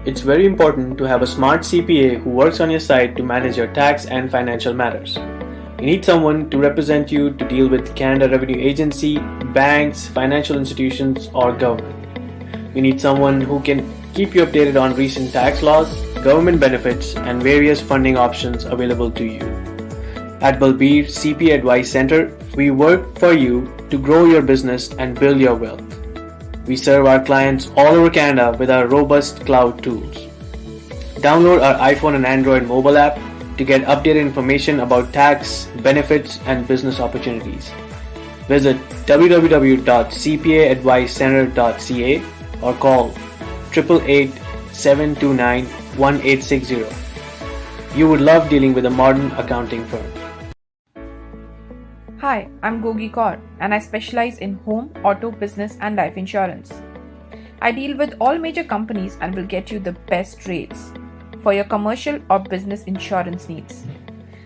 it's very important to have a smart CPA who works on your side to manage your tax and financial matters. You need someone to represent you to deal with Canada Revenue Agency, banks, financial institutions, or government. You need someone who can keep you updated on recent tax laws, government benefits, and various funding options available to you. At Balbir CPA Advice Center, we work for you to grow your business and build your wealth. We serve our clients all over Canada with our robust cloud tools. Download our iPhone and Android mobile app to get updated information about tax, benefits, and business opportunities. Visit www.cpaadvicecenter.ca or call 888-729-1860. You would love dealing with a modern accounting firm. Hi, I'm Gogi Kaur and I specialize in home, auto, business and life insurance. I deal with all major companies and will get you the best rates for your commercial or business insurance needs,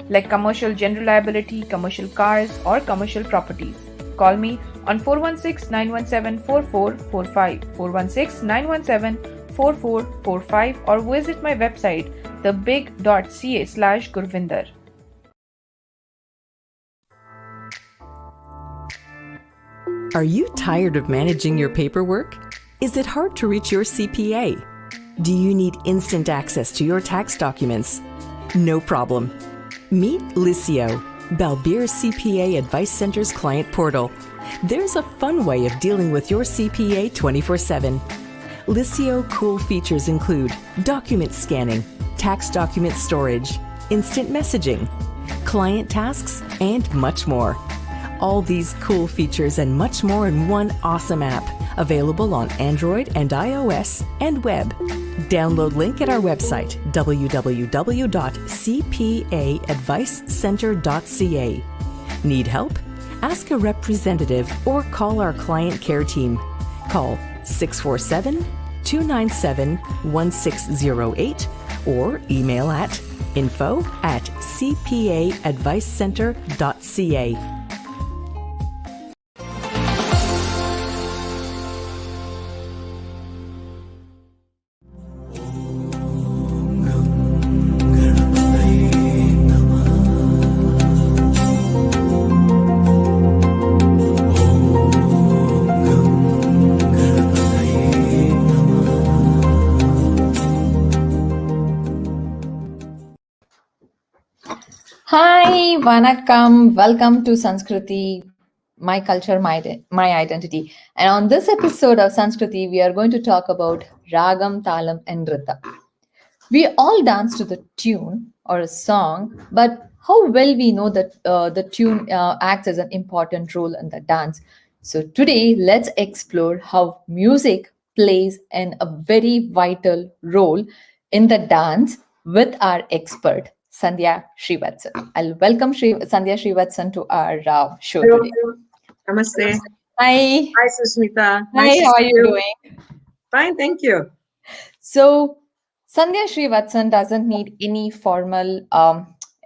like commercial general liability, commercial cars or commercial properties. Call me on 416-917-4445, 416-917-4445 or visit my website thebig.ca/Gurvinder. Are you tired of managing your paperwork? Is it hard to reach your CPA? Do you need instant access to your tax documents? No problem. Meet Licio, Balbir CPA Advice Center's client portal. There's a fun way of dealing with your CPA 24/7. Licio cool features include document scanning, tax document storage, instant messaging, client tasks, and much more. All these cool features and much more in one awesome app, available on Android and iOS and web. Download link at our website, www.cpaadvicecenter.ca. Need help? Ask a representative or call our client care team. Call 647-297-1608 or email at info@cpaadvicecenter.ca. Hi, Vanakkam. Welcome to Sanskruthi, my culture, my identity. And on this episode of Sanskruthi, we are going to talk about Ragam, Talam and Nirta. We all dance to the tune or a song, but how well we know that the tune acts as an important role in the dance. So today, let's explore how music plays a very vital role in the dance with our expert, Sandhya Srivatsan. I'll welcome Sandhya Srivatsan to our show Hello. today. Namaste. Hi. Hi, Susmita. Hi, Nice to how are see you doing? Fine, thank you. So, Sandhya Srivatsan doesn't need any formal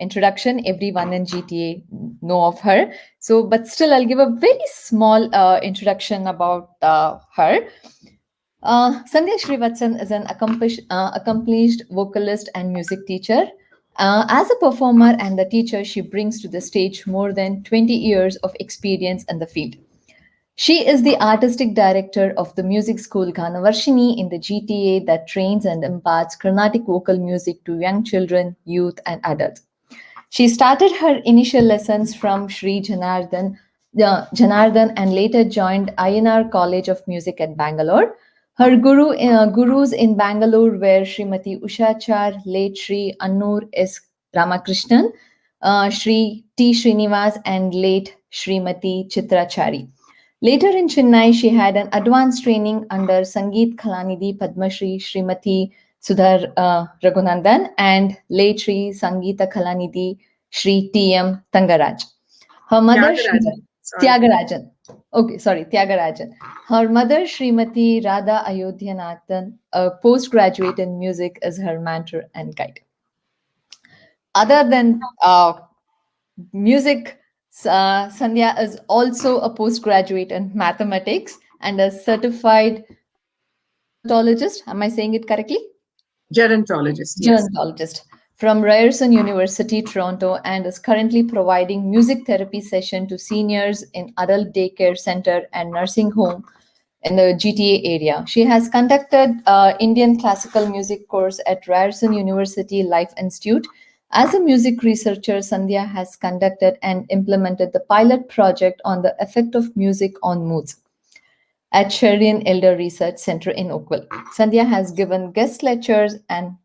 introduction. Everyone in GTA know of her. So, but still, I'll give a very small introduction about her. Sandhya Srivatsan is an accomplished vocalist and music teacher. As a performer and a teacher, she brings to the stage more than 20 years of experience in the field. She is the artistic director of the music school Ganavarshini in the GTA that trains and imparts Carnatic vocal music to young children, youth, and adults. She started her initial lessons from Sri Janardhan and later joined INR College of Music at Bangalore. Her gurus in Bangalore were Srimati Ushachar, late Sri Annur S. Ramakrishnan, Sri T. Srinivas, and late Srimati Chitrachari. Later in Chennai, she had an advanced training under Sangeet Kalanidhi Padmashri Srimati Sudhar Raghunandan and late Sri Sangeeta Kalanidhi Sri T.M. Tangaraj. Her mother, Tyagarajan. Okay, sorry, Tyagarajan. Her mother, Srimati Radha Ayodhyanathan, a postgraduate in music, is her mentor and guide. Other than music, Sandhya is also a postgraduate in mathematics and a certified pathologist. Am I saying it correctly? Gerontologist, yes. Gerontologist from Ryerson University, Toronto, and is currently providing music therapy session to seniors in adult daycare center and nursing home in the GTA area. She has conducted Indian classical music course at Ryerson University Life Institute. As a music researcher, Sandhya has conducted and implemented the pilot project on the effect of music on moods at Sheridan Elder Research Center in Oakville. Sandhya has given guest lectures and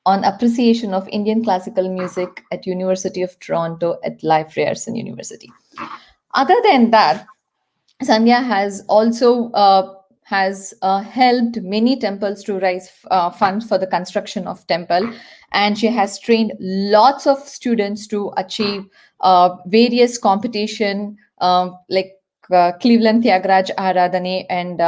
on appreciation of Indian classical music at University of Toronto at Life Ryerson University. Other than that, Sandhya has also has helped many temples to raise funds for the construction of temple, and she has trained lots of students to achieve various competition like Cleveland Tyagraj Aradhane and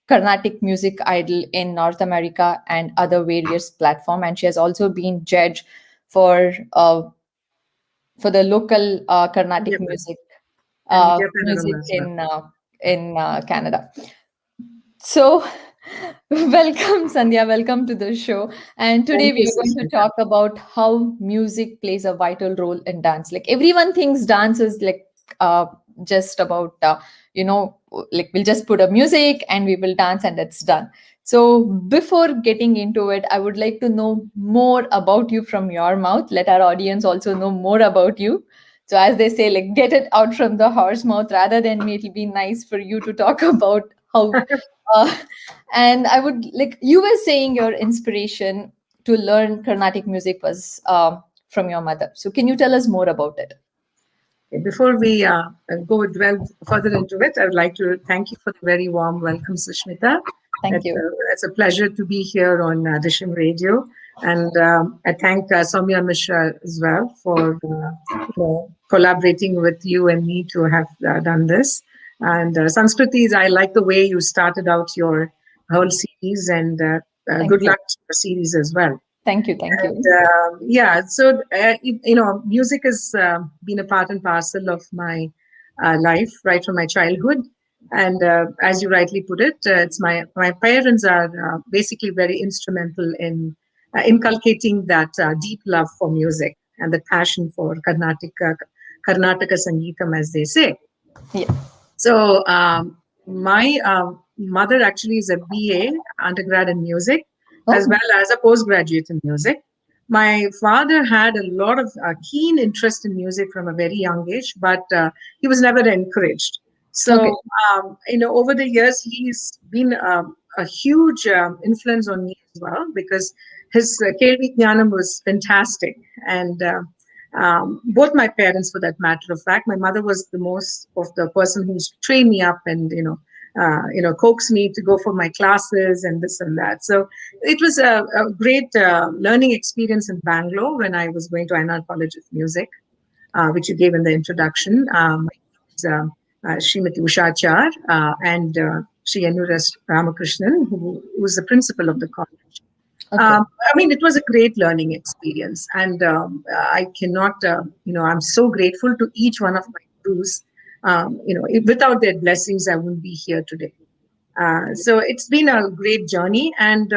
Carnatic Music Idol in North America and other various platform. And she has also been judge for the local Carnatic Yep. music And Japan music as well. in Canada. So, welcome, Sandhya. Welcome to the show. And today Thank you, we are going to Sushmita. talk about how music plays a vital role in dance. Like everyone thinks dance is like just about like we'll just put a music and we will dance and it's done. So before getting into it, I would like to know more about you from your mouth. Let our audience also know more about you. So as they say, like get it out from the horse mouth rather than me. It'll be nice for you to talk about how. Uh, and I would like you were saying your inspiration to learn Carnatic music was from your mother. So can you tell us more about it? Before we go dwell further into it, I would like to thank you for the very warm welcome, Sushmita. Thank you. It's a pleasure to be here on Disham Radio. And I thank Soumya Mishra as well for collaborating with you and me to have done this. And Sanskruthi, I like the way you started out your whole series, and good you. luck to your series as well. Thank you. Thank you. Yeah, so music has been a part and parcel of my life right from my childhood. And as you rightly put it, it's my parents are basically very instrumental in inculcating that deep love for music and the passion for Karnataka Sangeetam, as they say. Yeah. So my mother actually is a BA undergrad in music, as well as a postgraduate in music. My father had a lot of keen interest in music from a very young age, but he was never encouraged. So, over the years, he's been a huge influence on me as well, because his Kelvi Jnanam was fantastic. And both my parents, for that matter of fact, my mother was the most of the person who's trained me up and, coaxed me to go for my classes and this and that. So it was a great learning experience in Bangalore when I was going to INR College of Music, which you gave in the introduction. Srimati Ushachar and Sri Anuras Ramakrishnan, who was the principal of the college. I mean, it was a great learning experience, and I cannot, I'm so grateful to each one of my gurus. Without their blessings, I wouldn't be here today. So it's been a great journey. And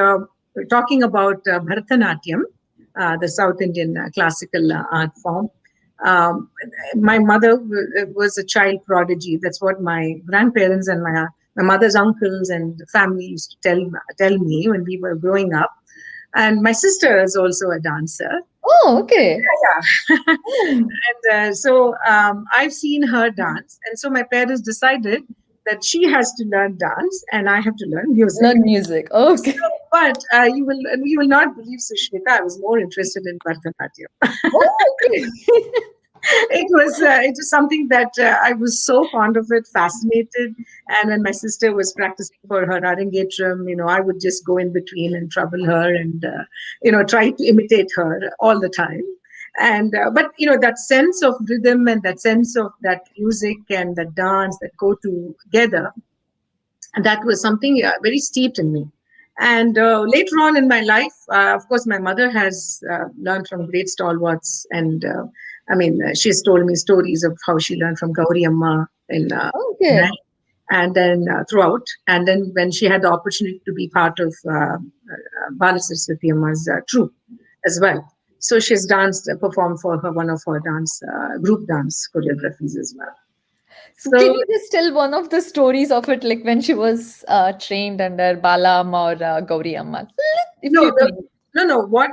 talking about Bharatanatyam, the South Indian classical art form, my mother was a child prodigy. That's what my grandparents and my mother's uncles and family used to tell me when we were growing up. And my sister is also a dancer. Oh, okay. Yeah. And so I've seen her dance. And so my parents decided that she has to learn dance and I have to learn music. Learn music. Okay. So, but you will not believe, Sushmita, I was more interested in Bharatanatyam. Oh, okay. It was something that I was so fond of it, fascinated. And when my sister was practicing for her Arangetram, I would just go in between and trouble her and, try to imitate her all the time. And but that sense of rhythm and that sense of that music and the dance that go together, and that was something very steeped in me. And later on in my life, of course, my mother has learned from great stalwarts. And she's told me stories of how she learned from Gauri Amma in Okay. and then throughout. And then when she had the opportunity to be part of Balasaraswati Amma's troupe as well. So she's danced, performed for her one of her dance group dance choreographies as well. Can So you just tell one of the stories of it, like when she was trained under Bala Amma or Gauri Amma? If no, you can. no. What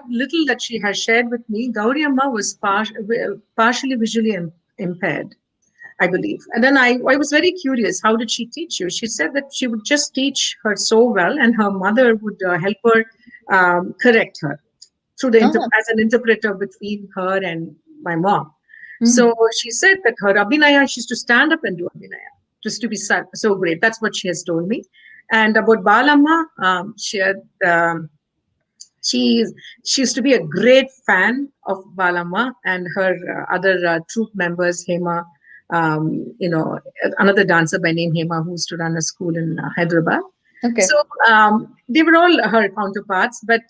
little that she has shared with me, Gauri Amma was partially visually impaired, I believe. And then I was very curious, how did she teach you? She said that she would just teach her so well, and her mother would help her correct her through the Ah. as an interpreter between her and my mom. Mhm. So she said that her Abhinaya, she used to stand up and do Abhinaya, just to be so great. That's what she has told me. And about Balamma, she she used to be a great fan of Balamma and her other troupe members, Hema, another dancer by name Hema who used to run a school in Hyderabad. Okay. So they were all her counterparts, but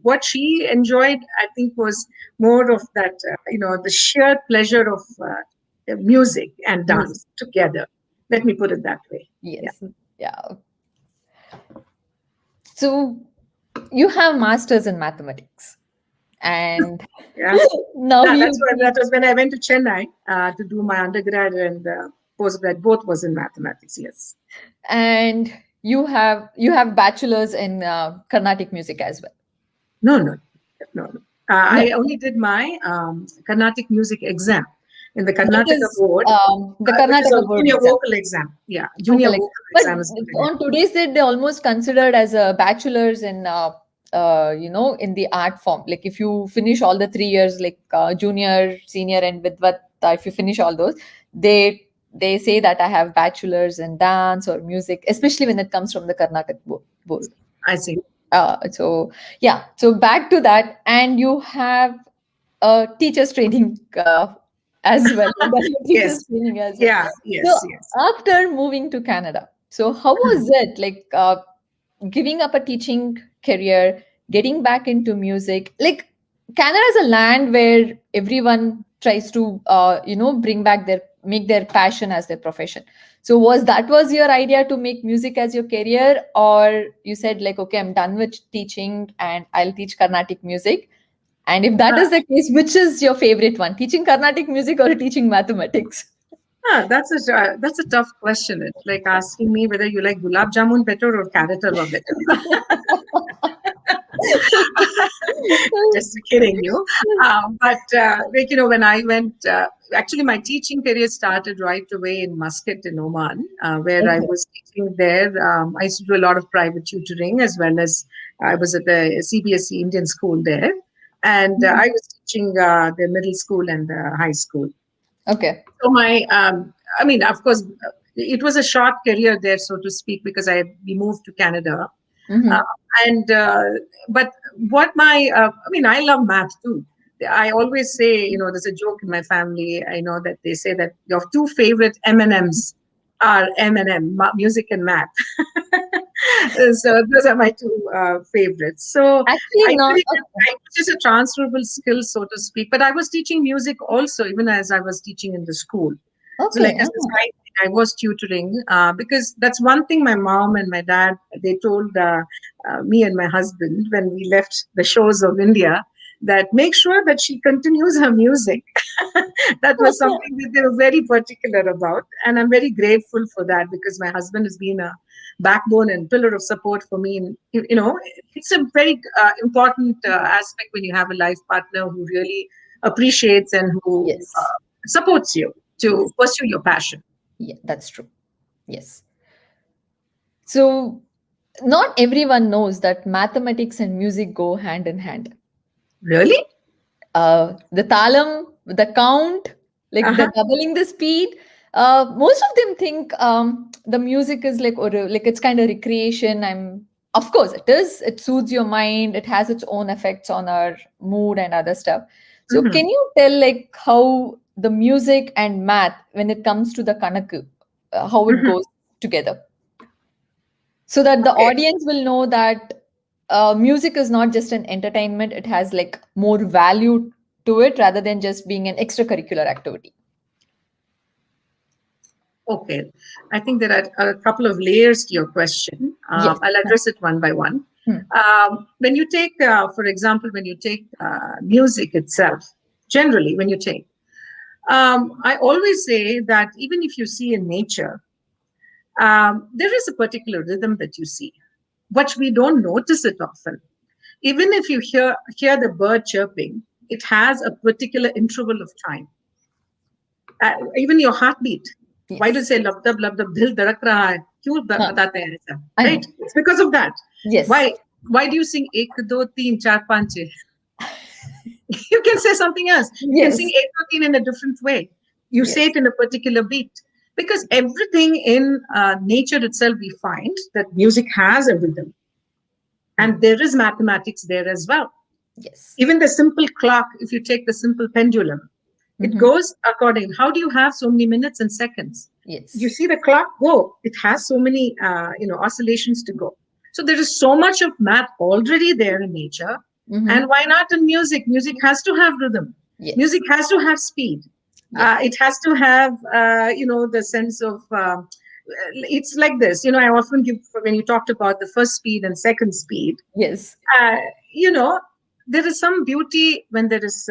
what she enjoyed, I think, was more of that, the sheer pleasure of music and dance together. Let me put it that way. Yes. Yeah. So you have masters in mathematics, and Yeah. now That was when I went to Chennai to do my undergrad and postgrad. Both was in mathematics. Yes. and you have bachelor's in Carnatic music as well. No. I only did my Carnatic music exam in the That Karnataka is board. the Which is Karnataka a board junior exam. vocal exam. Yeah, junior Vocal vocal But exam is on today's date, they almost considered as a bachelor's in in the art form. Like if you finish all the 3 years, like junior, senior, and Vidvat, if you finish all those, they say that I have bachelor's in dance or music, especially when it comes from the Karnataka board. I see. So yeah, so back to that, and you have a teacher's training as well. Yes. Training as well. Yeah. So Yes. after moving to Canada, so how was it like giving up a teaching career, getting back into music? Like Canada is a land where everyone tries to make their passion as their profession. So was your idea to make music as your career, or you said like, okay, I'm done with teaching and I'll teach Carnatic music? And if that is the case, which is your favorite one, teaching Carnatic music or teaching mathematics? That's a tough question. It's like asking me whether you like gulab jamun better or carrot halwa better. Just kidding you. But when I went, actually, my teaching career started right away in Muscat in Oman, where I was teaching there. I used to do a lot of private tutoring as well as I was at the CBSE Indian school there, and I was teaching the middle school and the high school. Okay. So of course, it was a short career there, so to speak, because we moved to Canada. But I love math too. I always say, there's a joke in my family. I know that they say that your two favorite M&Ms are M&M, music and math. So those are my two favorites. So Actually, not. it's just a transferable skill, so to speak. But I was teaching music also, even as I was teaching in the school. So Okay. as a side thing, I was tutoring because that's one thing my mom and my dad, they told me and my husband when we left the shores of India, that make sure that she continues her music. That was something that they were very particular about. And I'm very grateful for that because my husband has been a backbone and pillar of support for me. And, it's a very important aspect when you have a life partner who really appreciates and who Yes. supports you to pursue your passion. Yeah, that's true. Yes. So not everyone knows that mathematics and music go hand in hand. Really? The talam, the count, like the doubling the speed. Most of them think the music is like, or like it's kind of recreation. Of course it is. It soothes your mind. It has its own effects on our mood and other stuff. So can you tell like how the music and math, when it comes to the kanaku, how it goes together, so that the audience will know that music is not just an entertainment, it has like more value to it rather than just being an extracurricular activity. Okay, I think there are a couple of layers to your question. Yes. I'll address it one by one. Hmm. When you take, for example, when you take music itself, generally, when you take, I always say that even if you see in nature, there is a particular rhythm that you see, but we don't notice it often. Even if you hear the bird chirping, it has a particular interval of time. Even your heartbeat. Why do you Yes. say lab dab dil dharak raha hai? Kyun Huh. batate hain aisa? I know. Right? It's because of that. Yes. Why do you sing ek do teen char panch chhe? You can say something else. You can sing Yes. ek do teen in a different way. You say Yes. it in a particular beat. Because everything in nature itself, we find that music has a rhythm. And there is mathematics there as well. Yes. Even the simple clock, if you take the simple pendulum, it goes according. How do you have so many minutes and seconds? Yes. You see the clock go. It has so many, oscillations to go. So there is so much of math already there in nature. And why not in music? Music has to have rhythm. Yes. Music has to have speed. Yes. It has to have, the sense of. It's like this. I often give when you talked about the first speed and second speed. Yes. Uh, there is some beauty when there is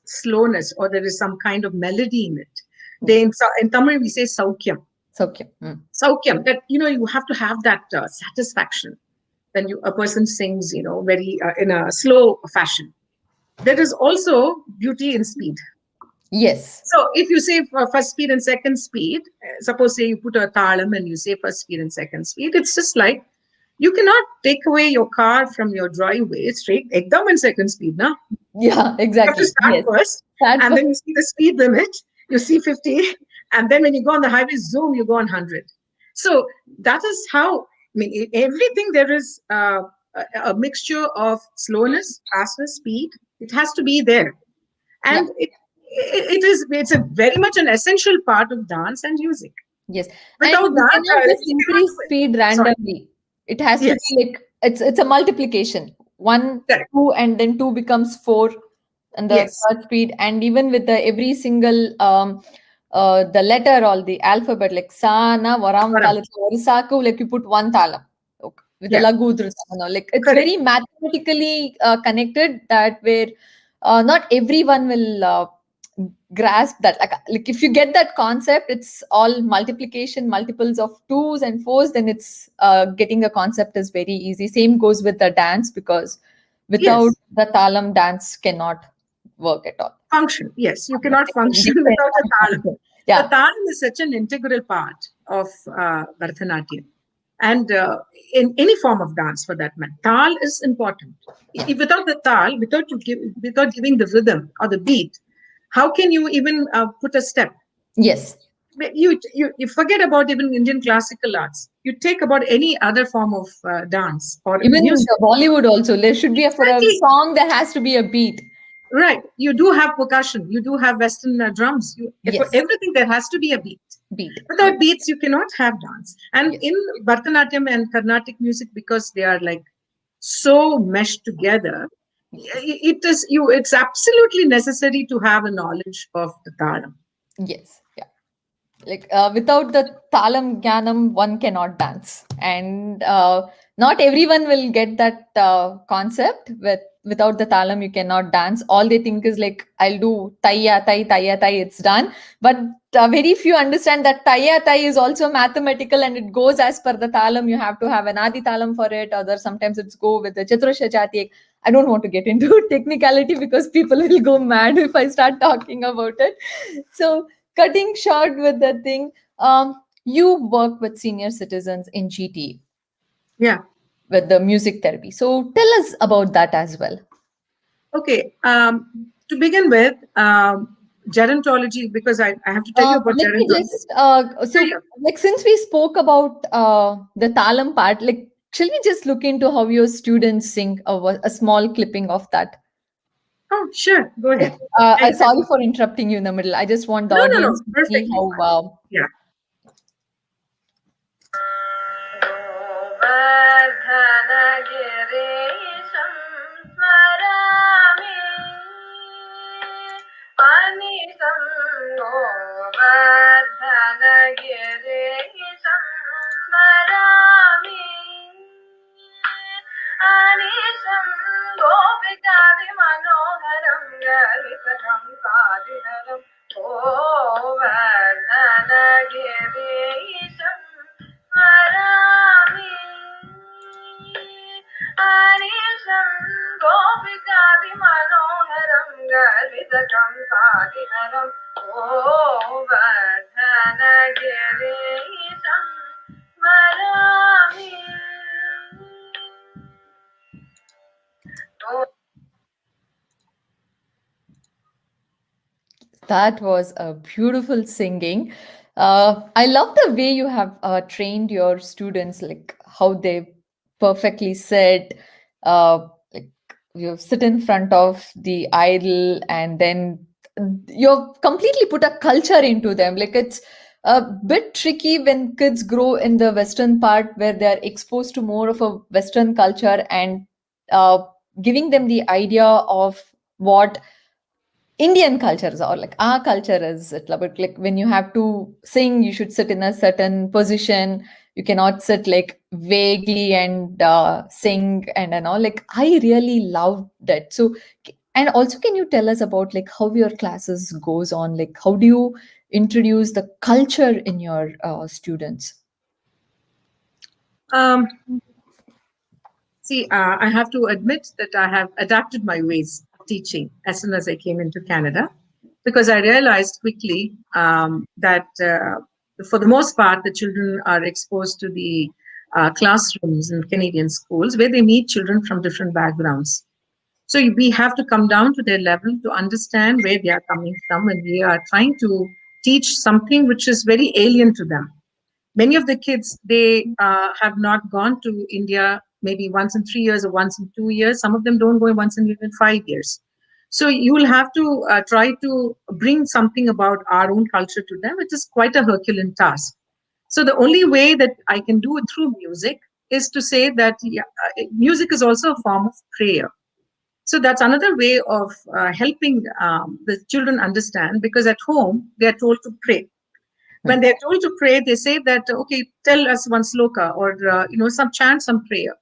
slowness or there is some kind of melody in it. In Tamil we say saukyam. Saukyam. Saukyam, that you have to have that satisfaction when a person sings, very in a slow fashion. There is also beauty in speed. Yes. So if you say first speed and second speed, suppose say you put a talam and you say first speed and second speed, it's just like you cannot take away your car from your driveway straight ekdam in second speed, na? Yeah, You have to exactly. start Yes. first, Start and first. then you see the speed limit, you see 50, and then when you go on the highway, zoom, you go on 100. So that is how, everything there is a mixture of slowness, fastness, speed. It has to be there. Yeah. And it's a very much an essential part of dance and music. Yes. And Without you that, cannot just you cannot increase do it. speed Sorry. randomly. It has to Yes, be like it's a multiplication. One, correct. two, and then two becomes four, and the Yes, third speed. And even with the every single the letter or the alphabet, like sa na varam Varam. talatla varisaku, like you put one talam. Okay. With the Yeah, lagu drusana. Like it's correct. very mathematically connected that where not everyone will grasp that, like if you get that concept, it's all multiplication, multiples of twos and fours, then it's getting the concept is very easy. Same goes with the dance, because without Yes, the talam, dance cannot work at all. function. Yes, you cannot Like, function without a talam. The yeah. talam is such an integral part of Bharatanatyam. And in any form of dance for that matter, tal is important. Without the tal, without giving the rhythm or the beat, how can you even put a step? Yes. You forget about even Indian classical arts. You take about any other form of dance or Even music. the Bollywood also, there should be for a Exactly. song there has to be a beat. Right. You do have percussion. You do have Western drums. For Yes. everything, there has to be a beat. Beat. Without beats, you cannot have dance. And Yes. in Bharatanatyam and Carnatic music, because they are like so meshed together, Yes. it's absolutely necessary to have a knowledge of the talam. Yes. Yeah. Like without the talam gyanam, one cannot dance, and not everyone will get that concept. Without the talam, you cannot dance. All they think is like, I'll do tayya tay tayya tay, it's done. But very few understand that tayya tay is also mathematical, and it goes as per the talam. You have to have an adi talam for it, or sometimes it's go with the chaturasha jati. I don't want to get into technicality because people will go mad if I start talking about it. So cutting short with the thing, you work with senior citizens in GT Yeah. with the music therapy. So tell us about that as well. Okay. To begin with, gerontology, because I have to tell you about Let me gerontology. just Yeah, so yeah. like since we spoke about the talam part, like shall we just look into how your students sing a small clipping of that? Oh, sure. Go Like, ahead. I, sorry for interrupting you in the middle. I just want the no, no, audience no. to see Perfectly how fine. Yeah. That was a beautiful singing. I love the way you have trained your students, like how they perfectly sit, like you sit in front of the idol, and then you've completely put a culture into them. Like it's a bit tricky when kids grow in the Western part where they're exposed to more of a Western culture and uh, giving them the idea of what Indian cultures or like our culture is it like when you have to sing, you should sit in a certain position. You cannot sit like vaguely and sing and all. Like I really love that. So and also, can you tell us about like how your classes goes on? Like how do you introduce the culture in your students? Um, See, I have to admit that I have adapted my ways of teaching as soon as I came into Canada, because I realized quickly that for the most part, the children are exposed to the classrooms in Canadian schools where they meet children from different backgrounds. So we have to come down to their level to understand where they are coming from, and we are trying to teach something which is very alien to them. Many of the kids, they have not gone to India maybe once in 3 years or once in 2 years. Some of them don't go once in even 5 years. So you will have to try to bring something about our own culture to them. It is quite a Herculean task. So the only way that I can do it through music is to say that music is also a form of prayer. So that's another way of helping the children understand, because at home they are told to pray. When they're told to pray, they say that, okay, tell us one sloka, or some chant, some prayer.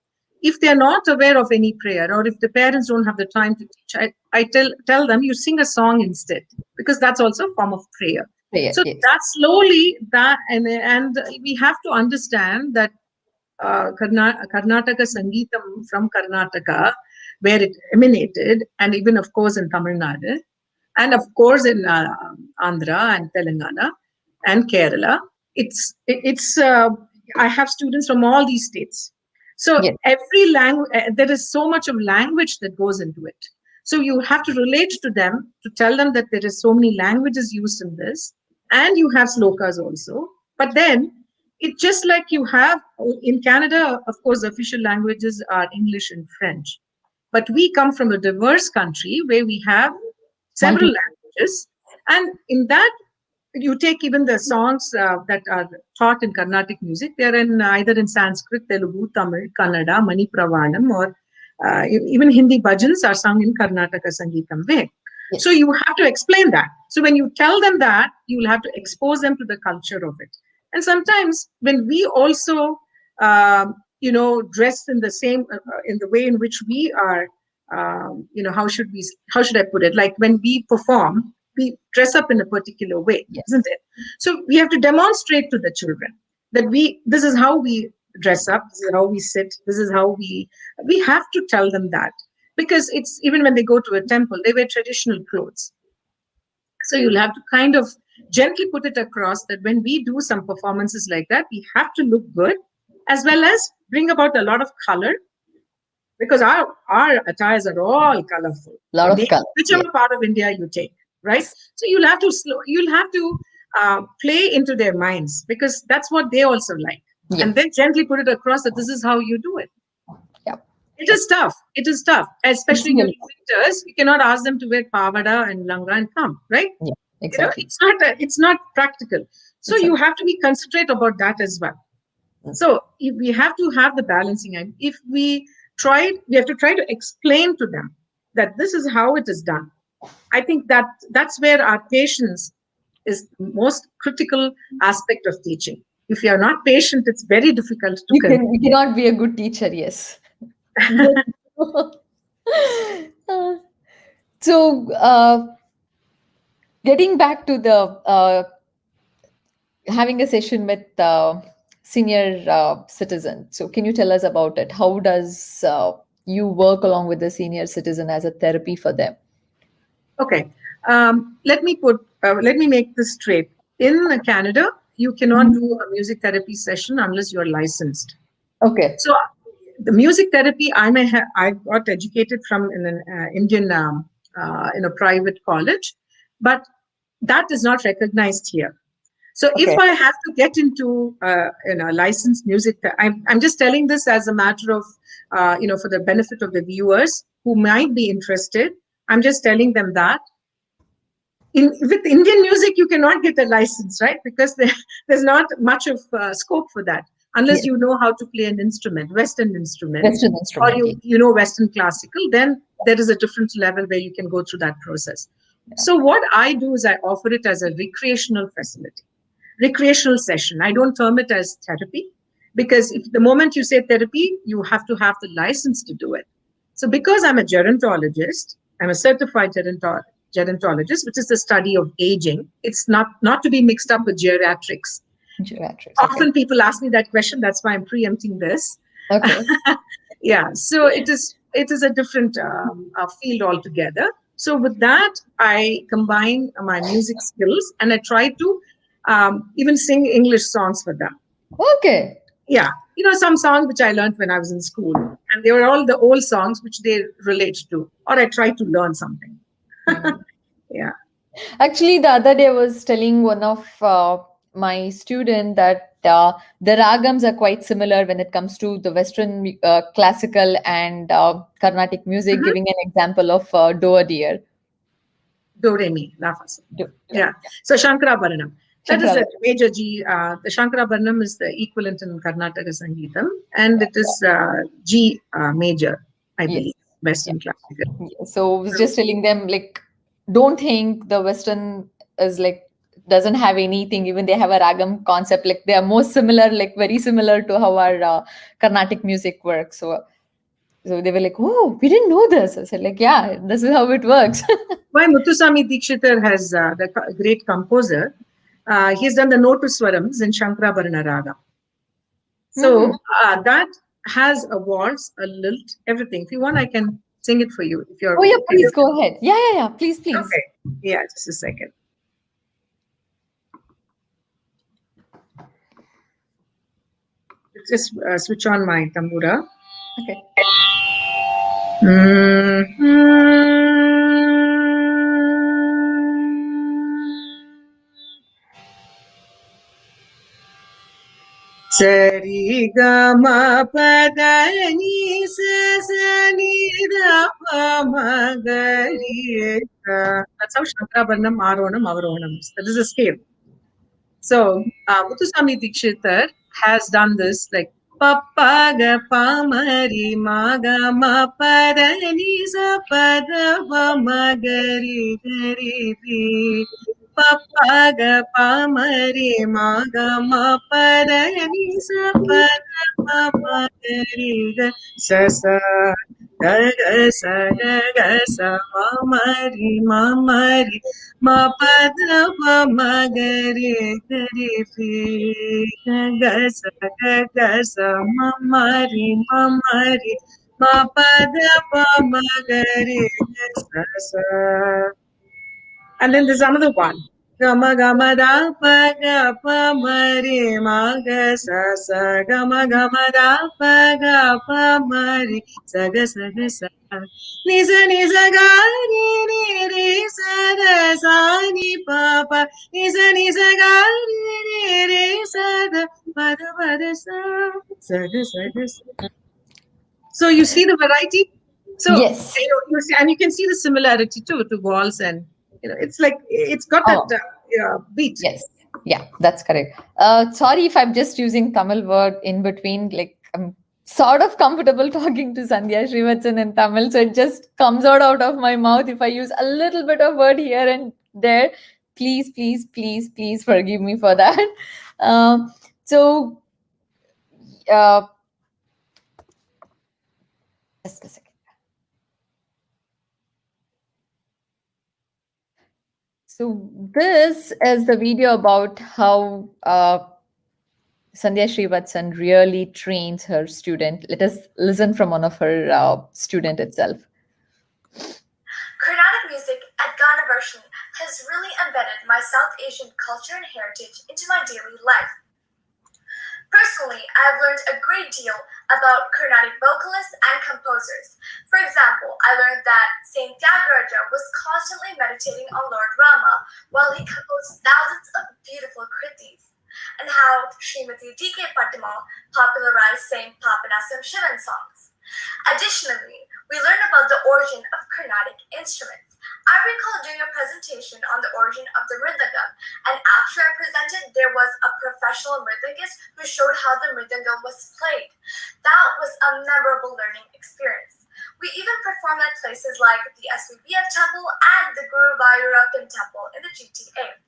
If they're not aware of any prayer, or if the parents don't have the time to teach, I tell them, you sing a song instead, because that's also a form of prayer. Yeah, So yes. that slowly, that and we have to understand that Karnataka Sangeetam from Karnataka, where it emanated, and even of course in Tamil Nadu, and of course in Andhra and Telangana and Kerala. It's I have students from all these states. So Yes. every language, there is so much of language that goes into it. So you have to relate to them, to tell them that there is so many languages used in this, and you have slokas also. But then it's just like you have in Canada, of course, the official languages are English and French. But we come from a diverse country where we have several Multi. languages. And in that, you take even the songs that are taught in Carnatic music, they're in either in Sanskrit, Telugu, Tamil, Kannada, Manipravanam, or even Hindi bhajans are sung in Karnataka Sangeetam way. Yes. So you have to explain that. So when you tell them that, you will have to expose them to the culture of it. And sometimes when we also, dress in the same, in the way in which we are, how should I put it? Like when we perform, we dress up in a particular way, Yes. isn't it? So we have to demonstrate to the children that this is how we dress up, this is how we sit, this is how we have to tell them that, because it's even when they go to a temple, they wear traditional clothes. So you'll have to kind of gently put it across that when we do some performances like that, we have to look good, as well as bring about a lot of color, because our attires are all colorful. Lot of color. Whichever Yes. part of India you take, right? So you'll have to play into their minds, because that's what they also like, Yes. and then gently put it across that this is how you do it. Yeah. It is tough. It is tough, especially It's during winters. You cannot ask them to wear pavada and langa and come, right? Yeah, exactly. It's not practical. So you have to be considerate about that as well. So if we have to have the balancing act, if we have to try to explain to them that this is how it is done. I think that's where our patience is the most critical aspect of teaching. If you are not patient, it's very difficult to You cannot be a good teacher, yes. Uh, So, getting back to the having a session with senior citizen. So, can you tell us about it? How does you work along with the senior citizen as a therapy for them? Okay. Let me make this straight. In Canada, you cannot do a music therapy session unless you're licensed. Okay. So the music therapy, I got educated from in an Indian in a private college, but that is not recognized here. So if Okay. I have to get into licensed music, I'm just telling this as a matter of for the benefit of the viewers who might be interested. I'm just telling them that with Indian music, you cannot get a license, right? Because there's not much of scope for that unless Yes. you know how to play an instrument, Western instrument, Western or instrument. Yes. you know Western classical. Then there is a different level where you can go through that process. So what I do is I offer it as a recreational facility, recreational session. I don't term it as therapy because if the moment you say therapy, you have to have the license to do it. So because I'm a gerontologist, I'm a certified gerontologist, which is the study of aging. It's not to be mixed up with geriatrics. Geriatrics. Okay. Often people ask me that question. That's why I'm preempting this. Okay. Yeah. So it is a different field altogether. So with that, I combine my music skills and I try to even sing English songs for them. Okay. Yeah, some songs which I learned when I was in school, and they were all the old songs which they relate to, or I try to learn something. Yeah. Actually, the other day I was telling one of my student that the ragams are quite similar when it comes to the Western classical and Carnatic music, Mhm. giving an example of Do a Deer. Do re mi la fa sol. Yeah. Yeah. So Shankarabharanam. That is Shankara. a major G. The Shankarabharanam is the equivalent in Karnataka Sangeetam, and it is G major, I Yes. believe, Yeah. Western classical. Yeah. So I was just telling them, like, don't think the Western is like doesn't have anything. Even they have a ragam concept. Like they are most similar, like very similar to how our Carnatic music works. So they were like, "Oh, we didn't know this." I said, "Like, yeah, this is how it works." Why Muthuswami Dikshitar has great composer. He's done the Notu Swarams in Shankarabharana Raga. Mhm. So that has a waltz, a lilt, everything. If you want, I can sing it for you. If you're Oh yeah, okay please with it. go ahead. Yeah, yeah, yeah. Please, please. Okay. Yeah, just a second. Just switch on my tambura. Okay. Sari gama padani sa ni da pa ma ga ri sa. That's how Shankarabharanam, Arohanam, Avarohanam is. That is a scale. So Muthuswami Dikshitar has done this like Papa ga pa ma ri ma ga ma pa da ni sa pa da pa ma ga ri ri. Papa ga pa ma ri ma ga ma pa da ni sa pa da pa ma ga ri ga sa sa ga ga sa ga ga sa ma ri ma ri ma pa da pa ma ga ri ga sa ga sa ma ri ma pa da pa ma ga ri ga sa sa. And then there's another one. Gama gama da pa ga pa ma ri ma ga sa sa. Gama gama da pa ga pa ma ri sa ga sa ga sa. Ni sa ga ni sa da sa ni pa pa. Ni sa ga ni sa da pa da sa ga sa. So you see the variety. So Yes. you see, and you can see the similarity too to waltz, and it's like it's got that Oh, beat. yes. Yeah, that's correct. Sorry if I'm just using Tamil word in between. Like I'm sort of comfortable talking to Sandhya Srivatsan in Tamil, so it just comes out of my mouth if I use a little bit of word here and there. Please, please, please, please forgive me for that. So, uh, just a second. So this is the video about how Sandhya Srivatsan really trains her student. Let us listen from one of her student itself. Carnatic music at Ganavarshini has really embedded my South Asian culture and heritage into my daily life. Personally, I have learned a great deal about Carnatic vocalists and composers. For example, I learned that Saint Tyagaraja was constantly meditating on Lord Rama while he composed thousands of beautiful kritis, and how Srimati D.K. Pattimal popularized Saint Papanasam Shivan songs. Additionally, we learn about the origin of Carnatic instruments. I recall doing a presentation on the origin of the mridangam, and after I presented, there was a professional mridangist who showed how the mridangam was played. That was a memorable learning experience. We even performed at places like the SVBF Temple and the Guru Vayurappan Temple in the GTA.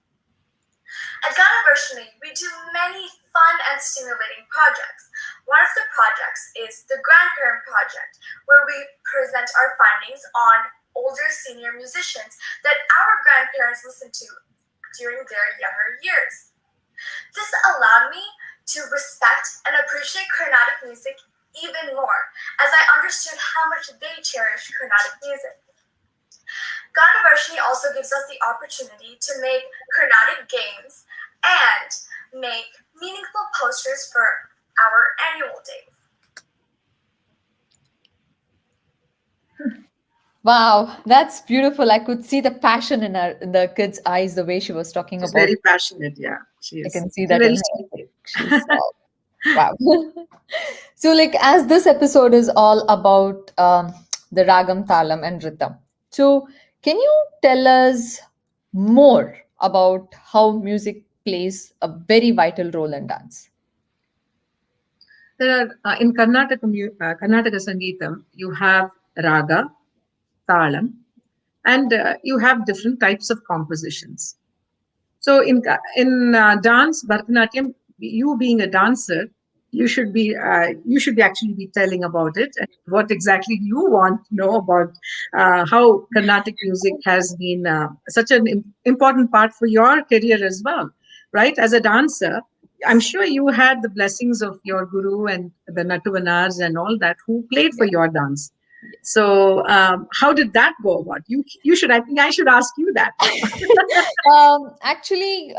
At Ganavarshini, we do many fun and stimulating projects. One of the projects is the Grandparent Project, where we present our findings on older senior musicians that our grandparents listened to during their younger years. This allowed me to respect and appreciate Carnatic music even more, as I understood how much they cherish Carnatic music. Ganavarshini also gives us the opportunity to make Carnatic games and make meaningful posters for our annual days. Wow, that's beautiful. I could see the passion in the kid's eyes, the way she was talking She's about. very passionate, yeah. She I is. can see She's that very in sweet. her. She's wow. So, like, as this episode is all about the Ragam, Talam, and Nirta, so can you tell us more about how music plays a very vital role in dance? There are in Karnataka Sangeetam, you have raga, talam, and you have different types of compositions. So in dance, Bharatanatyam, you being a dancer, you should be actually be telling about it and what exactly you want to know about how Carnatic music has been such an important part for your career as well, right? As a dancer, I'm sure you had the blessings of your guru and the Natuvanars and all that who played for your dance. So how did that go about? You should. I think I should ask you that. Actually,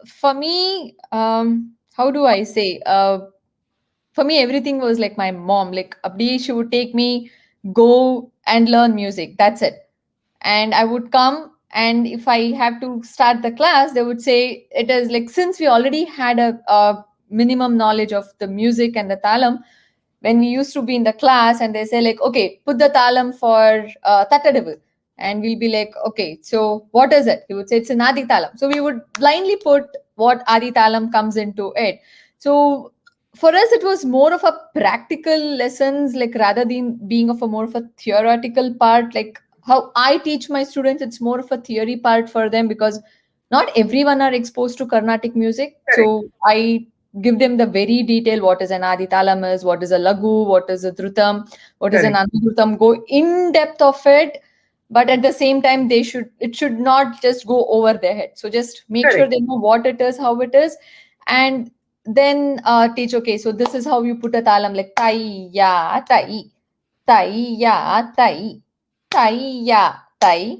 for me, how do I say? For me, everything was like my mom. Like Abdi, she would take me, go and learn music. That's it. And I would come, and if I have to start the class, they would say it is like, since we already had a minimum knowledge of the music and the talam, when we used to be in the class and they say like, okay, put the talam for Tattadivu. And we'll be like, okay, so what is it? He would say it's an Adi Talam. So we would blindly put what Adi Talam comes into it. So for us, it was more of a practical lessons, like rather than being of a more of a theoretical part. Like how I teach my students, it's more of a theory part for them, because not everyone are exposed to Carnatic music. Correct. So I give them the very detail, what is an Adi Talam is, what is a Lagu, what is a Dhrutam, what is an Correct. Antidhrutam, go in depth of it. But at the same time, it should not just go over their head. So just make sure Correct. they know what it is, how it is, and then teach, okay, so this is how you put a talam, like tai ya tai, tai ya tai, tai ya tai,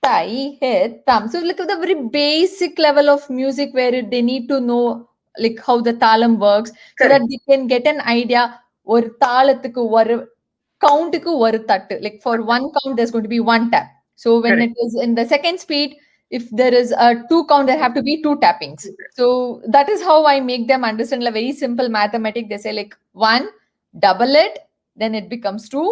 tai hit tam. So like the very basic level of music where they need to know like how the talam works, so that Correct. they can get an idea or தாளத்துக்கு ஒரு கவுண்ட்டுக்கு ஒரு தட்டு. Like for one count, there's going to be one tap. So when Correct. it is in the second speed, if there is a two count, there have to be two tappings. So that is how I make them understand a very simple mathematic. They say like one, double it, then it becomes two,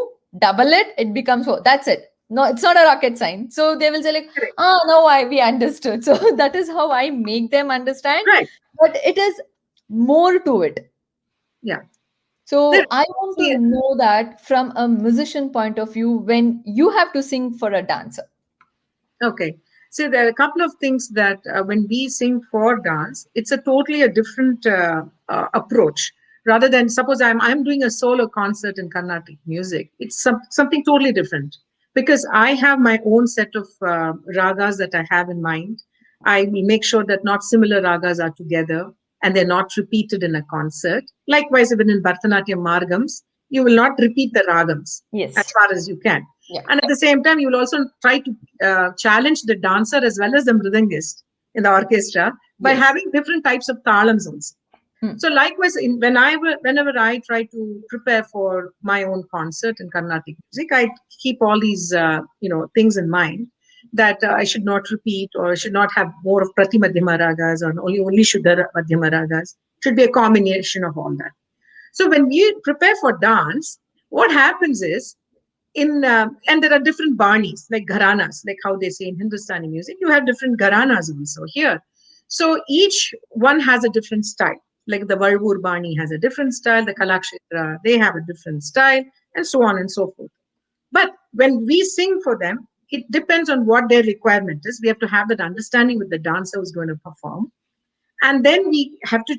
double it, it becomes four. That's it. No, it's not a rocket science. So they will say like, Correct. no, we understood. So that is how I make them understand. Right. But it is more to it. Yeah. So There- I want to see, know that from a musician point of view, when you have to sing for a dancer. Okay. So there are a couple of things that when we sing for dance, it's a totally a different approach. Rather than suppose I'm doing a solo concert in Carnatic music, it's something totally different. because I have my own set of ragas that I have in mind. I will make sure that not similar ragas are together and they're not repeated in a concert. Likewise, even in Bharatanatyam margams, you will not repeat the ragams as Yes. far as you can. Yeah. And at the same time, you will also try to challenge the dancer as well as the mridangist in the orchestra by Yes. having different types of talams also. So likewise, whenever I try to prepare for my own concert in Carnatic music, I keep all these things in mind that I should not repeat or should not have more of Prati Madhyama ragas or only Shuddha Madhyama ragas. Should be a combination of all that. So when we prepare for dance, what happens is and there are different banis like gharanas, like how they say in Hindustani music. You have different gharanas also here. So each one has a different style. Like the Valvur Bani has a different style, the Kalakshetra, they have a different style, and so on and so forth. But when we sing for them, it depends on what their requirement is. We have to have that understanding with the dancer who's going to perform. And then we have to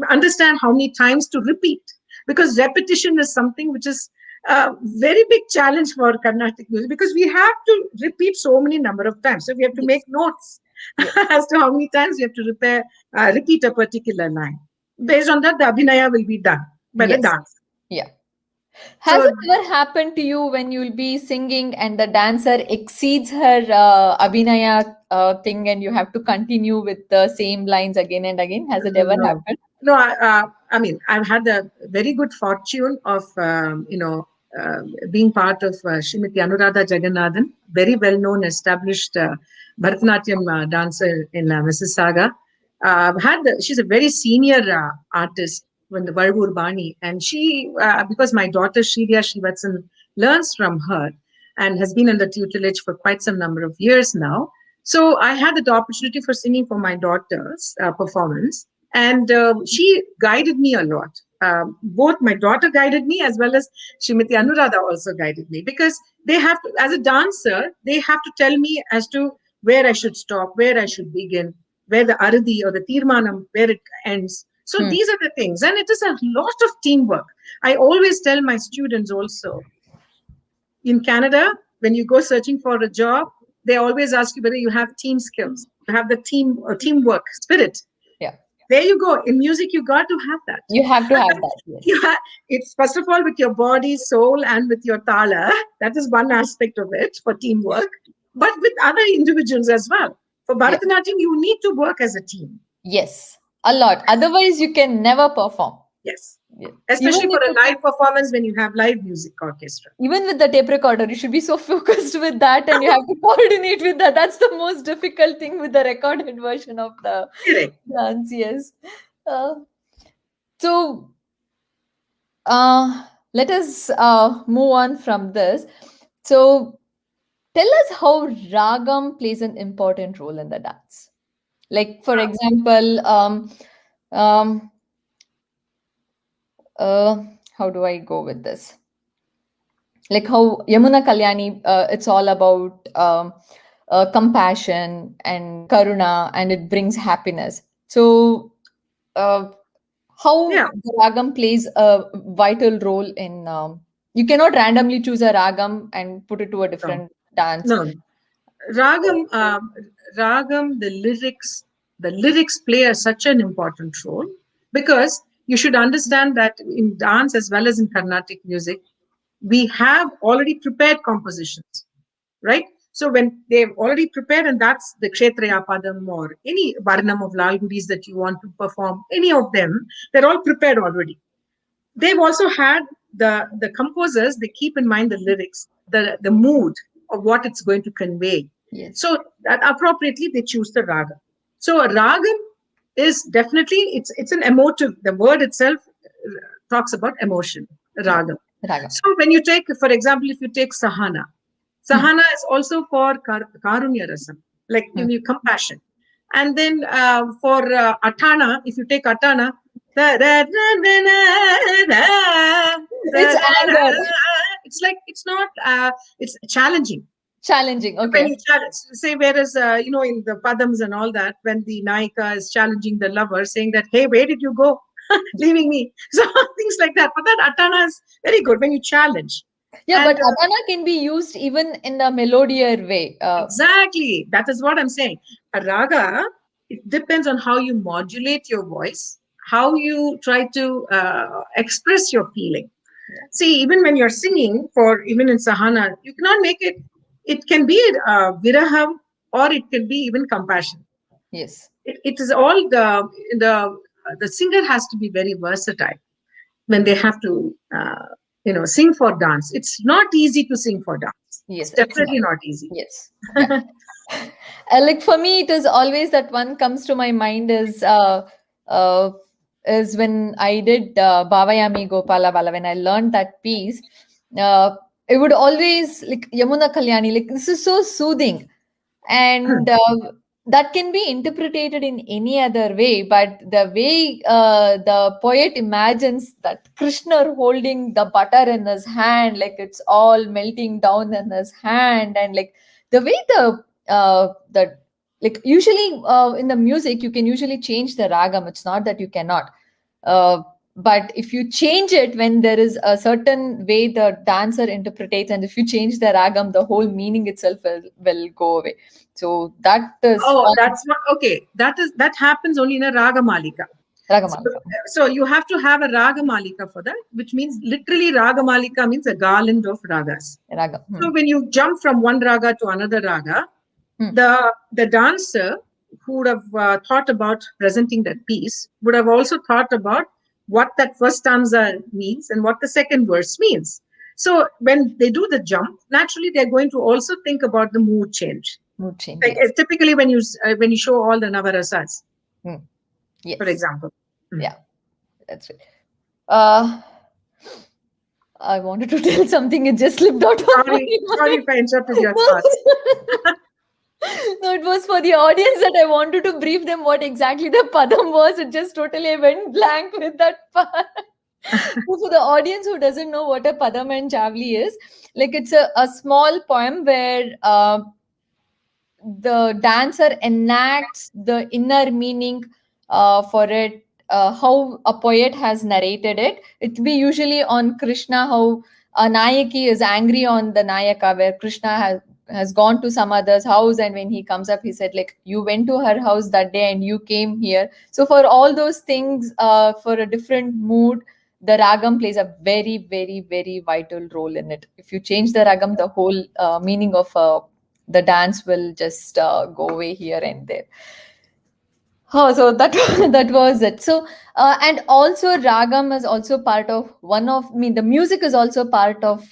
understand how many times to repeat, because repetition is something which is a very big challenge for Carnatic music, because we have to repeat so many number of times. So we have to make notes as to how many times we have to repeat a particular line. Based on that, the abhinaya will be done by the dancer. Yeah. Has So- it ever happened to you when you'll be singing and the dancer exceeds her abhinaya thing and you have to continue with the same lines again and again? Has it ever happened? No, I mean, I've had the very good fortune of, being part of Srimati Anuradha Jagannathan, very well-known, established Bharatanatyam dancer in Mississauga. She's a very senior artist when the Valvur Bani, and she, because my daughter Sandhya Srivatsan learns from her and has been under tutelage for quite some number of years now. So I had the opportunity for singing for my daughter's performance, and she guided me a lot. Both my daughter guided me as well as Srimati Anuradha also guided me, because they have to, as a dancer, they have to tell me as to where I should stop, where I should begin, where the aradi or the tirmanam, where it ends. So these are the things, and it is a lot of teamwork. I always tell my students also, in Canada, when you go searching for a job, they always ask you whether you have team skills, you have the teamwork spirit. Yeah. There you go. In music, you got to have that. You have to have that. Yes. It's first of all with your body, soul, and with your tala. That is one aspect of it for teamwork, but with other individuals as well. For Bharatanatyam, you need to work as a team. Yes, a lot. Otherwise, you can never perform. Yes. Yeah. Especially for a live performance when you have live music orchestra. Even with the tape recorder, you should be so focused with that and you have to coordinate with that. That's the most difficult thing with the recorded version of the dance. Yes. So let us move on from this. So tell us how Ragam plays an important role in the dance. Like, for example, how do I go with this? Like how Yamuna Kalyani, it's all about compassion and karuna, and it brings happiness. So how the ragam plays a vital role in, you cannot randomly choose a ragam and put it to a different dance. No. Ragam, the lyrics play such an important role, because you should understand that in dance as well as in Carnatic music, we have already prepared compositions, right? So when they've already prepared, and that's the Kshetraya Padam or any Varnam of Lalgudis that you want to perform, any of them, they're all prepared already. They've also had the composers, they keep in mind the lyrics, the mood of what it's going to convey. Yes. So that appropriately they choose the raga. So a ragam is definitely, it's an emotive, the word itself talks about emotion, ragam. So when you take, for example, if you take Sahana is also for Karunya Rasam, like compassion. And then for Atana, if you take Atana, it's like, it's not, it's challenging. Challenging, okay. When you challenge, say, whereas, in the Padams and all that, when the Naika is challenging the lover, saying that, hey, where did you go? Leaving me. So things like that. But that Atana is very good when you challenge. Yeah, And but adana can be used even in a melodier way. exactly, that is what I'm saying. A raga, it depends on how you modulate your voice, how you try to express your feeling. See, even when you're singing, for even in Sahana, you cannot make it. It can be viraham, or it can be even compassion. Yes. It is all the singer has to be very versatile when they have to sing for dance. It's not easy to sing for dance. It's Yes, it's not. definitely not easy. Yes. Yeah. Like for me, it is always that one comes to my mind uh, is when I did Bhavayami Gopala Bala. When I learned that piece, it would always like Yamuna Kalyani. Like this is so soothing, and that can be interpreted in any other way. But the way the poet imagines that Krishna holding the butter in his hand, like it's all melting down in his hand, and like the way the like usually in the music you can usually change the ragam. It's not that you cannot, uh, but if you change it when there is a certain way the dancer interprets, and if you change the ragam, the whole meaning itself will go away. So that is Oh, one that's what. Okay, that happens only in a raga malika. So, ragamalika. so you have to have a raga malika for that, which means literally raga malika means a garland of ragas. Ragam. So when you jump from one raga to another raga, Hmm. the dancer who would have thought about presenting that piece would have also thought about what that first stanza means and what the second verse means. So when they do the jump, naturally they're going to also think about the mood change. Mood change. Like, Yes. typically when you show all the navarasas, Hmm. Yes. for example. Yeah, that's right. I wanted to tell something, it just slipped out of my Sorry if I interrupted your thoughts. mind. No, it was for the audience that I wanted to brief them what exactly the padam was. It just totally went blank with that part. So for the audience who doesn't know what a padam and javli is, like it's a small poem where the dancer enacts the inner meaning for it, how a poet has narrated it. It be usually on Krishna, how a Nayaki is angry on the Nayaka, where Krishna has gone to some other's house, and when he comes up, he said, like, you went to her house that day and you came here. So for all those things, for a different mood, the ragam plays a very, very, very vital role in it. If you change the ragam, the whole meaning of the dance will just go away here and there. Oh, so that that was it. So and also ragam is also part of one of I mean the music is also part of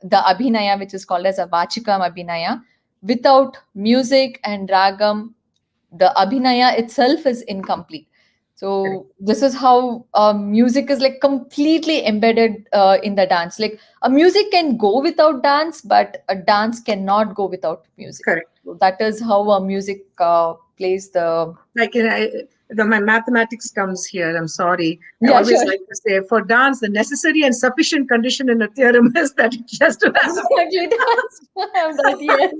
the abhinaya, which is called as a vachikam abhinaya. Without music and ragam, the abhinaya itself is incomplete. So this is how music is like completely embedded in the dance. Like a music can go without dance, but a dance cannot go without music. Correct. So that is how music plays the. Like my mathematics comes here. I'm sorry. I Yeah, always sure. like to say, for dance, the necessary and sufficient condition in a theorem is that it has to have Exactly, it has to have that. Yes.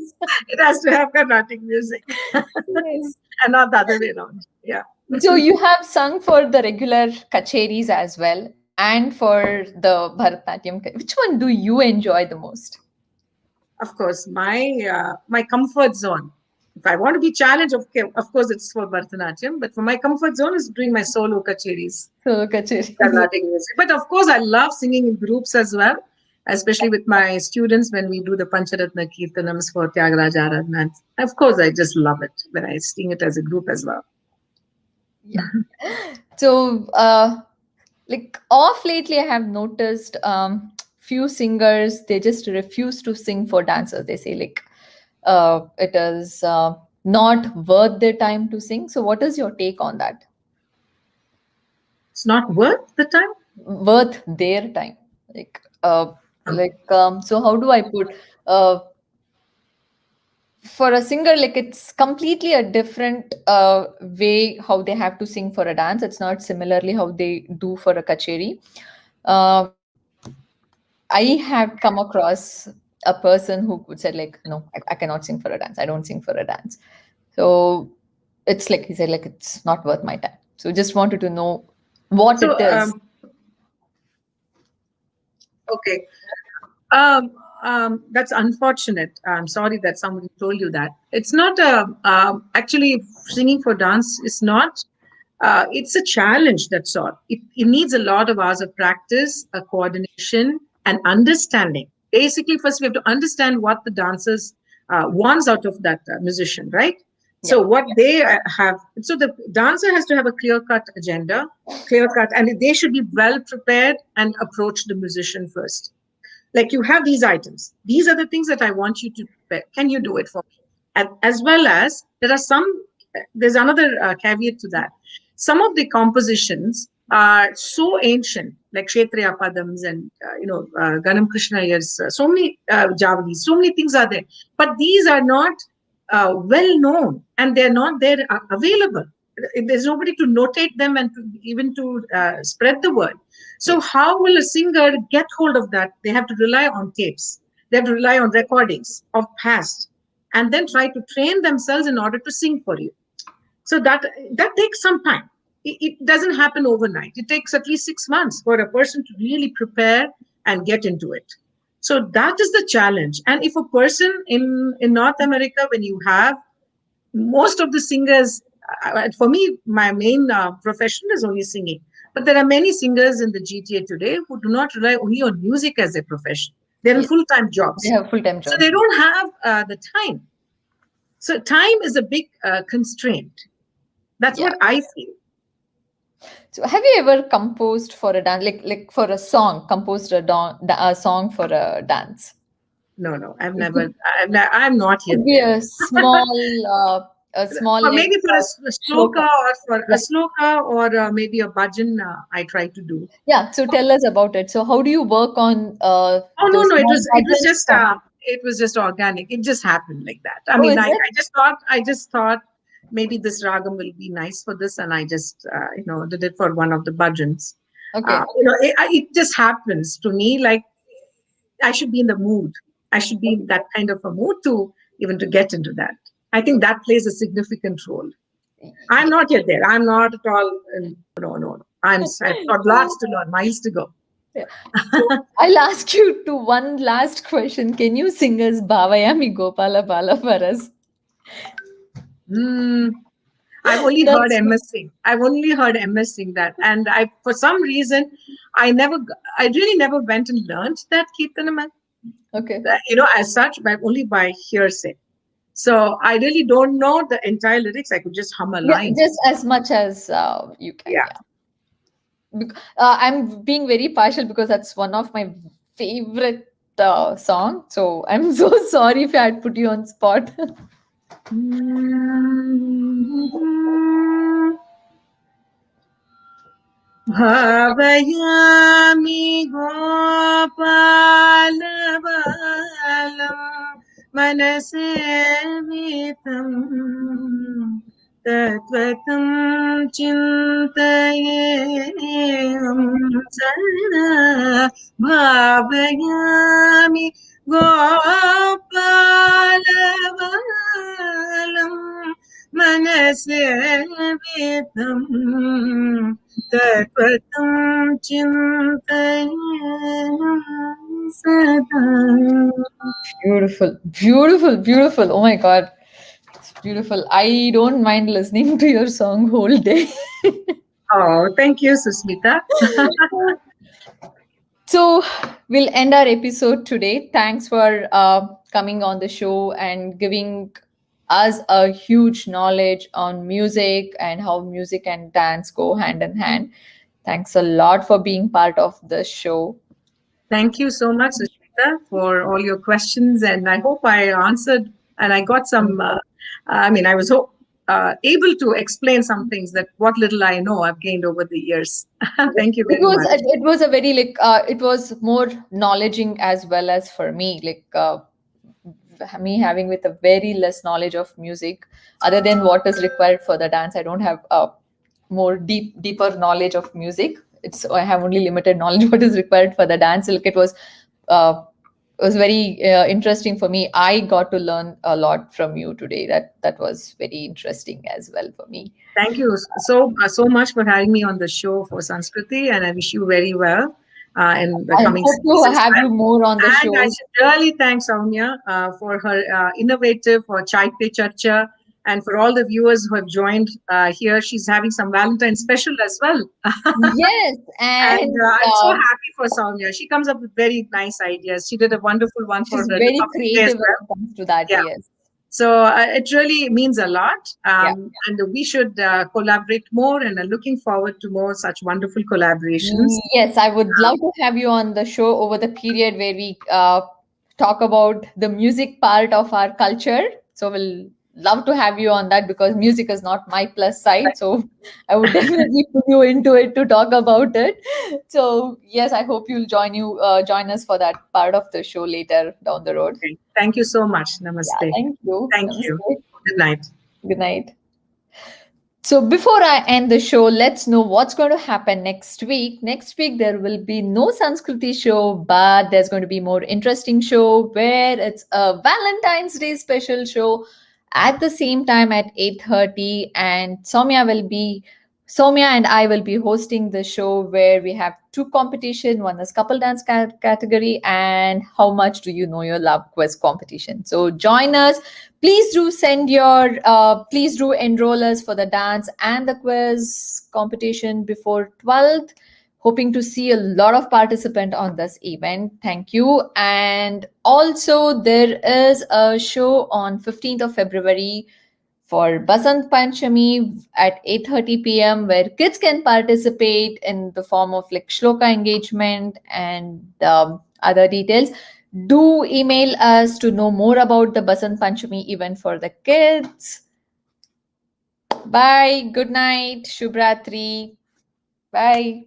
it has to have Carnatic music, Yes. and not the other way around. Yeah. So you have sung for the regular kacheris as well, and for the Bharatanatyam. Which one do you enjoy the most? Of course, my comfort zone. If I want to be challenged, okay, of course, it's for Bharatanatyam. But for my comfort zone is doing my solo kacheris, So kacheris. Carnatic music. But of course, I love singing in groups as well, especially with my students when we do the Pancharatna Kirtanams for Tyagaraja Aradhana. Of course, I just love it when I sing it as a group as well. Yeah. So, like off lately, I have noticed few singers they just refuse to sing for dancers. They say like it is not worth their time to sing. So, what is your take on that? It's not worth the time. Worth their time, so how do I put for a singer, like it's completely a different way how they have to sing for a dance. It's not similarly how they do for a kacheri. uh, I have come across a person who would say like, no, I cannot sing for a dance, I don't sing for a dance. So it's like he said like it's not worth my time. So just wanted to know what So, it is. okay. That's unfortunate. I'm sorry that somebody told you that. It's not actually singing for dance is not. It's a challenge. That's all. It needs a lot of hours of practice, coordination, and understanding. Basically, first we have to understand what the dancers wants out of that musician, right? So what they have. So the dancer has to have a clear-cut agenda, clear-cut, and they should be well prepared and approach the musician first. Like, you have these items, these are the things that I want you to prepare, can you do it for me? And as well as there's another caveat to that. Some of the compositions are so ancient, like Kshetriya Padams and Ganam Krishna Iyer's so many javalis, so many things are there, but these are not well known, and they're not there available. There's nobody to notate them and even to spread the word. So how will a singer get hold of that? They have to rely on tapes. They have to rely on recordings of past, and then try to train themselves in order to sing for you. So that takes some time. It doesn't happen overnight. It takes at least 6 months for a person to really prepare and get into it. So that is the challenge. And if a person in North America, when you have most of the singers, for me, my main profession is only singing. But there are many singers in the GTA today who do not rely only on music as their profession. They're in full-time jobs. They have full-time jobs. So they don't have the time. So time is a big constraint. That's what I feel. So have you ever composed for a dance, like for a song, composed a song for a dance? No, I've never. I'm not yet. Could be a small, or maybe for a sloka, or for a sloka, or maybe a bhajan. I try to do. Yeah. So tell us about it. So how do you work on? No. It was just organic. It just happened like that. I just thought maybe this ragam will be nice for this, and I just did it for one of the bhajans. Okay. It just happens to me. Like, I should be in the mood. I should be in that kind of a mood to get into that. I think that plays a significant role. I'm not yet there. I'm not at all. No. I've got lots to learn, miles to go. Yeah. So I'll ask you to one last question. Can you sing us Bhavayami Gopala Bala for us? I've only heard MS sing. I've only heard MS sing that, and for some reason, I really never went and learned that Kirtanam. Okay. As such, but only by hearsay. So I really don't know the entire lyrics. I could just hum a line. Just as much as you can. Yeah. I'm being very partial because that's one of my favorite song. So I'm so sorry if I had put you on spot. Bhavayami Gopala Balam Manasevitam Tatvatam Chintayam Sada Bhavayami Gopala Balam Manasevitam Tatvatam Chintayam Sada. Beautiful. Oh my God. It's beautiful. I don't mind listening to your song whole day. Oh, thank you, Susmita. So we'll end our episode today. Thanks for coming on the show and giving us a huge knowledge on music and how music and dance go hand in hand. Thanks a lot for being part of the show. Thank you so much, Susmita, for all your questions, and I hope I answered and I got some. I was able to explain some things that what little I know I've gained over the years. Thank you very much. It was a very it was more knowledgeing as well as for me, me having with a very less knowledge of music other than what is required for the dance. I don't have more deeper knowledge of music. I have only limited knowledge what is required for the dance. It was very interesting for me. I got to learn a lot from you today. That was very interesting as well for me. Thank you so much for having me on the show for Sanskruthi, and I wish you very well. in the I coming hope to seasons. have you more on the And show. I should really thank Soumya for her innovative for Chai Pe Charcha, and for all the viewers who have joined here. She's having some Valentine's special as well. Yes, And and I'm so happy for Soumya. She comes up with very nice ideas. She did a wonderful one for she's the very Republic Day as creative when well. it comes to that. Yeah. Yes. So it really means a lot. Yeah. And we should collaborate more, and are looking forward to more such wonderful collaborations. Yes, I would love to have you on the show over the period where we talk about the music part of our culture. So we'll love to have you on that because music is not my plus side. So I would definitely put you into it to talk about it. So yes, I hope you'll join us for that part of the show later down the road. Okay. Thank you so much. Yeah, Namaste. thank you. Thank you. Namaste. Good night. Good night. So before I end the show, let's know what's going to happen next week. Next week there will be no Sanskruthi show, but there's going to be more interesting show where it's a Valentine's Day special show at the same time at 8:30, and Soumya and I will be hosting the show where we have two competition. One is couple dance category and how much do you know your love quiz competition. So join us. Please do please do enroll us for the dance and the quiz competition before 12th. Hoping to see a lot of participant on this event. Thank you. And also there is a show on 15th of February for Basant Panchami at 8:30 p.m. where kids can participate in the form of like shloka engagement and other details. Do email us to know more about the Basant Panchami event for the kids. Bye. Good night. Shubhratri. Bye.